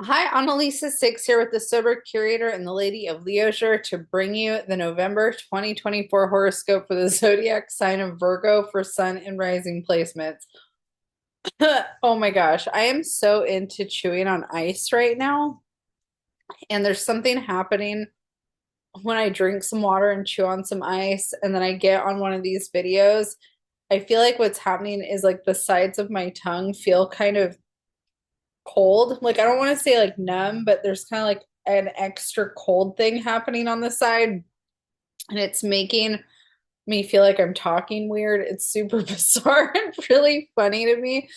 Hi, Analisa Six here with the Sober Curator and the Lady of Leisure to bring you the November 2024 horoscope for the zodiac sign of Virgo for Sun and Rising placements. Oh my gosh, I am so into chewing on ice right now, and there's something happening when I drink some water and chew on some ice, and then I get on one of these videos. I feel like what's happening is like the sides of my tongue feel kind of cold. Like I don't want to say like numb, but there's kind of like an extra cold thing happening on the side, and it's making me feel like I'm talking weird. It's super bizarre and really funny to me.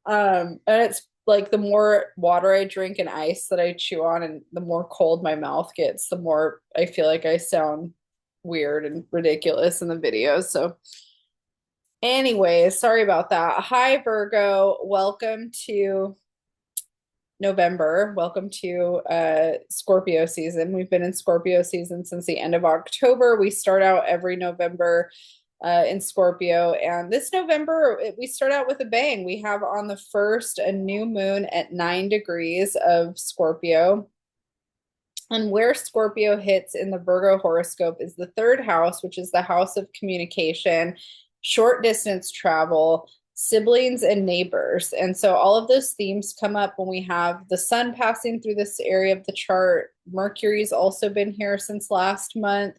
And it's like the more water I drink and ice that I chew on, and the more cold my mouth gets, the more I feel like I sound weird and ridiculous in the videos. So, anyways, sorry about that. Hi, Virgo. Welcome to November. Welcome to Scorpio season. We've been in Scorpio season since the end of October. We start out every November in Scorpio, and this November we start out with a bang. We have on the first a new moon at 9 degrees of Scorpio. And where Scorpio hits in the Virgo horoscope is the third house, which is the house of communication, short distance travel, siblings, and neighbors. And so all of those themes come up when we have the sun passing through this area of the chart. Mercury's also been here since last month.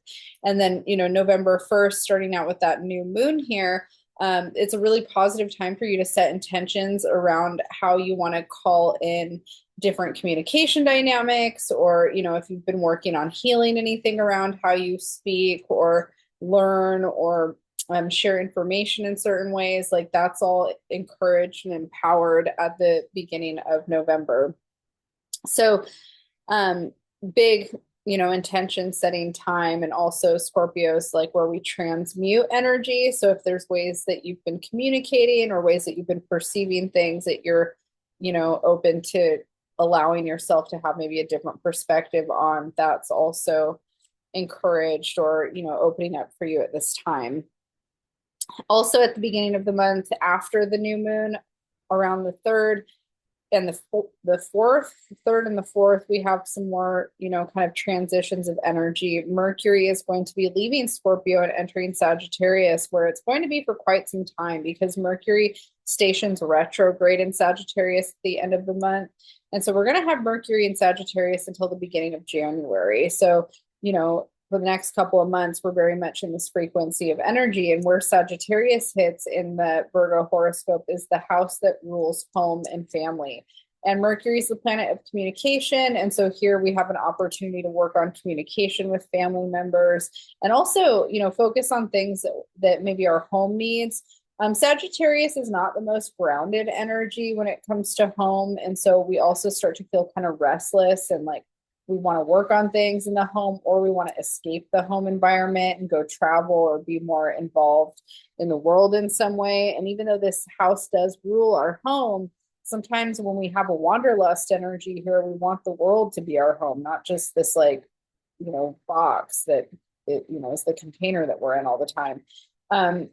And then, November 1st, starting out with that new moon here. It's a really positive time for you to set intentions around how you want to call in different communication dynamics, or if you've been working on healing anything around how you speak or learn or share information in certain ways, like that's all encouraged and empowered at the beginning of November. So um big, intention setting time. And also Scorpios like where we transmute energy. So if there's ways that you've been communicating or ways that you've been perceiving things that you're, open to allowing yourself to have maybe a different perspective on, that's also encouraged or, opening up for you at this time. Also at the beginning of the month after the new moon, around the third and the fourth, third and the fourth, we have some more, kind of transitions of energy. Mercury is going to be leaving Scorpio and entering Sagittarius, where it's going to be for quite some time because Mercury stations retrograde in Sagittarius at the end of the month. And so we're going to have Mercury in Sagittarius until the beginning of January. So, for the next couple of months, we're very much in this frequency of energy. And where Sagittarius hits in the Virgo horoscope is the house that rules home and family. And Mercury is the planet of communication. And so here we have an opportunity to work on communication with family members and also, focus on things that maybe our home needs. Sagittarius is not the most grounded energy when it comes to home. And so we also start to feel kind of restless and like we want to work on things in the home, or we want to escape the home environment and go travel or be more involved in the world in some way. And even though this house does rule our home, sometimes when we have a wanderlust energy here, we want the world to be our home, not just this like, box that is the container that we're in all the time. Um,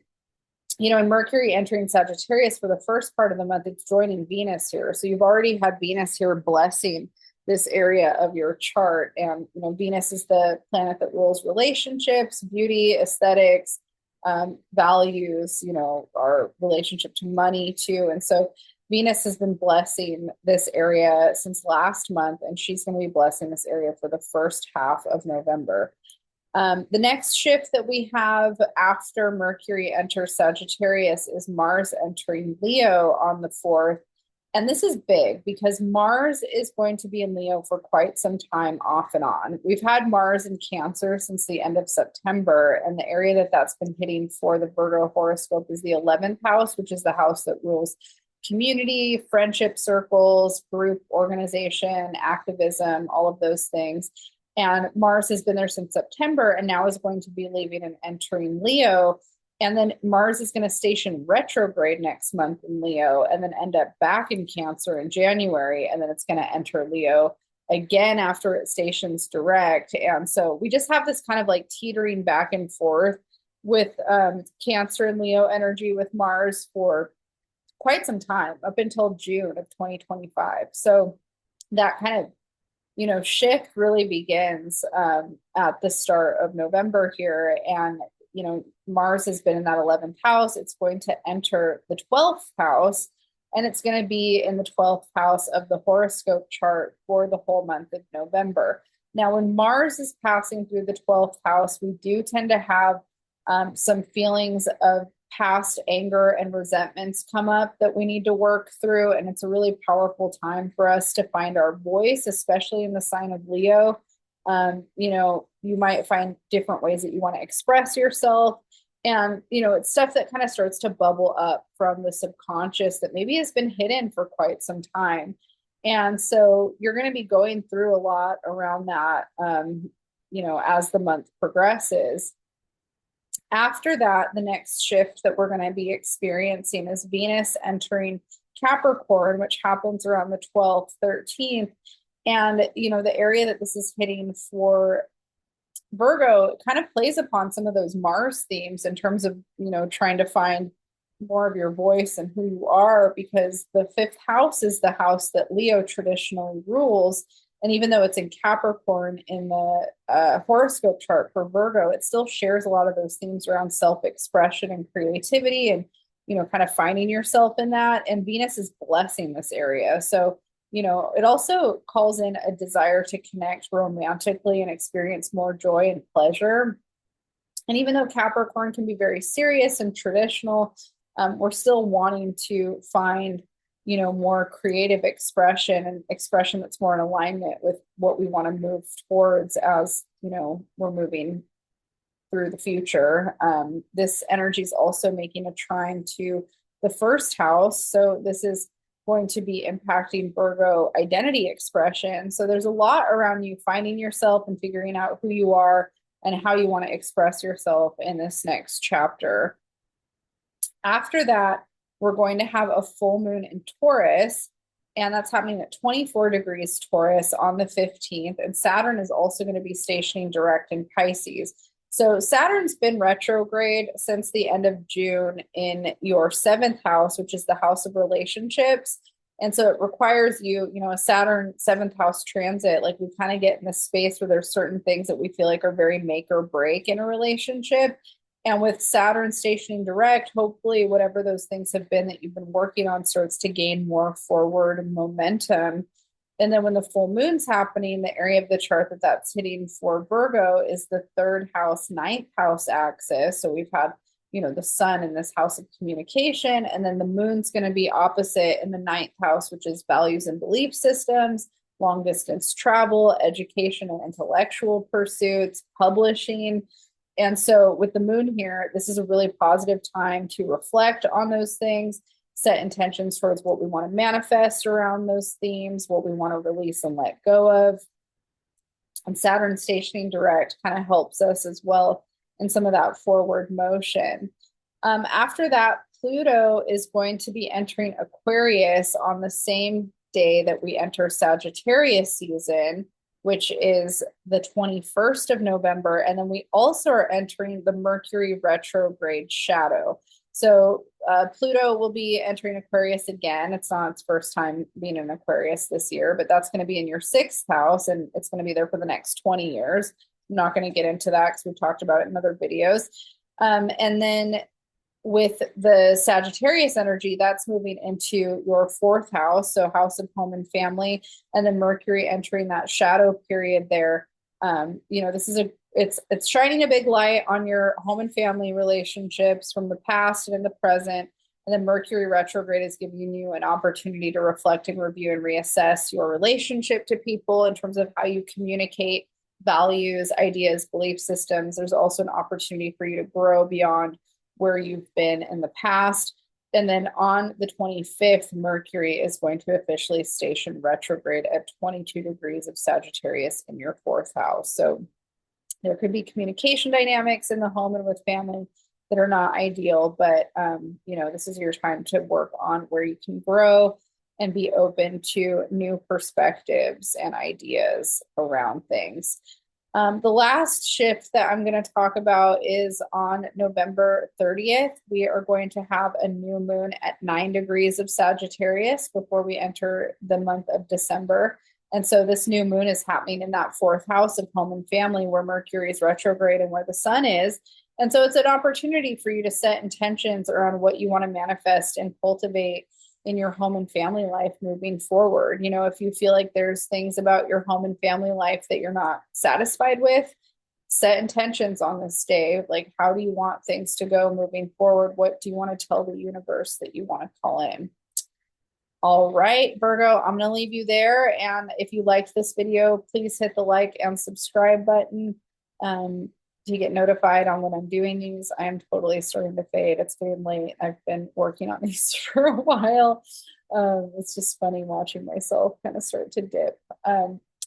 and Mercury entering Sagittarius for the first part of the month, it's joining Venus here. So you've already had Venus here blessing this area of your chart. And, Venus is the planet that rules relationships, beauty, aesthetics, values, our relationship to money too. And so Venus has been blessing this area since last month, and she's going to be blessing this area for the first half of November. The next shift that we have after Mercury enters Sagittarius is Mars entering Leo on the 4th. And this is big because Mars is going to be in Leo for quite some time off and on. We've had Mars in Cancer since the end of September, and the area that that's been hitting for the Virgo horoscope is the 11th house, which is the house that rules community, friendship circles, group organization, activism, all of those things. And Mars has been there since September and now is going to be leaving and entering Leo. And then Mars is going to station retrograde next month in Leo and then end up back in Cancer in January. And then it's going to enter Leo again after it stations direct. And so we just have this kind of like teetering back and forth with Cancer and Leo energy with Mars for quite some time, up until June of 2025. So that kind of shift really begins at the start of November here. And, Mars has been in that 11th house. It's going to enter the 12th house, and it's going to be in the 12th house of the horoscope chart for the whole month of November. Now, when Mars is passing through the 12th house, we do tend to have some feelings of past anger and resentments come up that we need to work through. And it's a really powerful time for us to find our voice, especially in the sign of Leo. You might find different ways that you want to express yourself. And, it's stuff that kind of starts to bubble up from the subconscious that maybe has been hidden for quite some time. And so you're going to be going through a lot around that, as the month progresses. After that, the next shift that we're going to be experiencing is Venus entering Capricorn, which happens around the 12th, 13th. And, the area that this is hitting for Virgo kind of plays upon some of those Mars themes in terms of, trying to find more of your voice and who you are, because the 5th house is the house that Leo traditionally rules. And even though it's in Capricorn in the horoscope chart for Virgo, it still shares a lot of those themes around self-expression and creativity and, kind of finding yourself in that. And Venus is blessing this area. So, it also calls in a desire to connect romantically and experience more joy and pleasure. And even though Capricorn can be very serious and traditional, we're still wanting to find more creative expression and expression that's more in alignment with what we want to move towards as, we're moving through the future. This energy is also making a trine to the 1st house. So this is going to be impacting Virgo identity expression. So there's a lot around you finding yourself and figuring out who you are and how you want to express yourself in this next chapter. After that, we're going to have a full moon in Taurus, and that's happening at 24 degrees Taurus on the 15th. And Saturn is also going to be stationing direct in Pisces. So Saturn's been retrograde since the end of June in your 7th house, which is the house of relationships. And so it requires you, a Saturn 7th house transit, like we kind of get in this space where there's certain things that we feel like are very make or break in a relationship. And with Saturn stationing direct, hopefully whatever those things have been that you've been working on starts to gain more forward momentum. And then when the full moon's happening, the area of the chart that's hitting for Virgo is the 3rd house, 9th house axis. So we've had, the sun in this house of communication, and then the moon's going to be opposite in the 9th house, which is values and belief systems, long distance travel, education and intellectual pursuits, publishing. And so with the moon here, this is a really positive time to reflect on those things, set intentions towards what we want to manifest around those themes, what we want to release and let go of. And Saturn stationing direct kind of helps us as well in some of that forward motion. After that, Pluto is going to be entering Aquarius on the same day that we enter Sagittarius season, which is the 21st of November. And then we also are entering the Mercury retrograde shadow. So Pluto will be entering Aquarius again. It's not its first time being in Aquarius this year, but that's going to be in your 6th house, and it's going to be there for the next 20 years. I'm not going to get into that because we've talked about it in other videos. And then with the Sagittarius energy, that's moving into your 4th house, so house of home and family, and then Mercury entering that shadow period there. This is it's shining a big light on your home and family relationships from the past and in the present. And then Mercury retrograde is giving you an opportunity to reflect and review and reassess your relationship to people in terms of how you communicate values, ideas, belief systems. There's also an opportunity for you to grow beyond where you've been in the past. And then on the 25th, Mercury is going to officially station retrograde at 22 degrees of Sagittarius in your 4th house. So there could be communication dynamics in the home and with family that are not ideal, but this is your time to work on where you can grow and be open to new perspectives and ideas around things. The last shift that I'm going to talk about is on November 30th. We are going to have a new moon at 9 degrees of Sagittarius before we enter the month of December. And so this new moon is happening in that fourth house of home and family where Mercury is retrograde and where the sun is. And so it's an opportunity for you to set intentions around what you want to manifest and cultivate in your home and family life moving forward. You know, if you feel like there's things about your home and family life that you're not satisfied with, set intentions on this day. Like, how do you want things to go moving forward? What do you want to tell the universe that you want to call in? All right, Virgo, I'm going to leave you there. And if you liked this video, please hit the like and subscribe button to get notified on when I'm doing these. I am totally starting to fade. It's getting late. I've been working on these for a while. It's just funny watching myself kind of start to dip.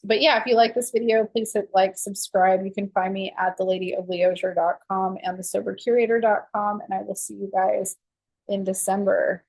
But yeah, if you like this video, please hit like, subscribe. You can find me at theladyofleosure.com and thesobercurator.com. And I will see you guys in December.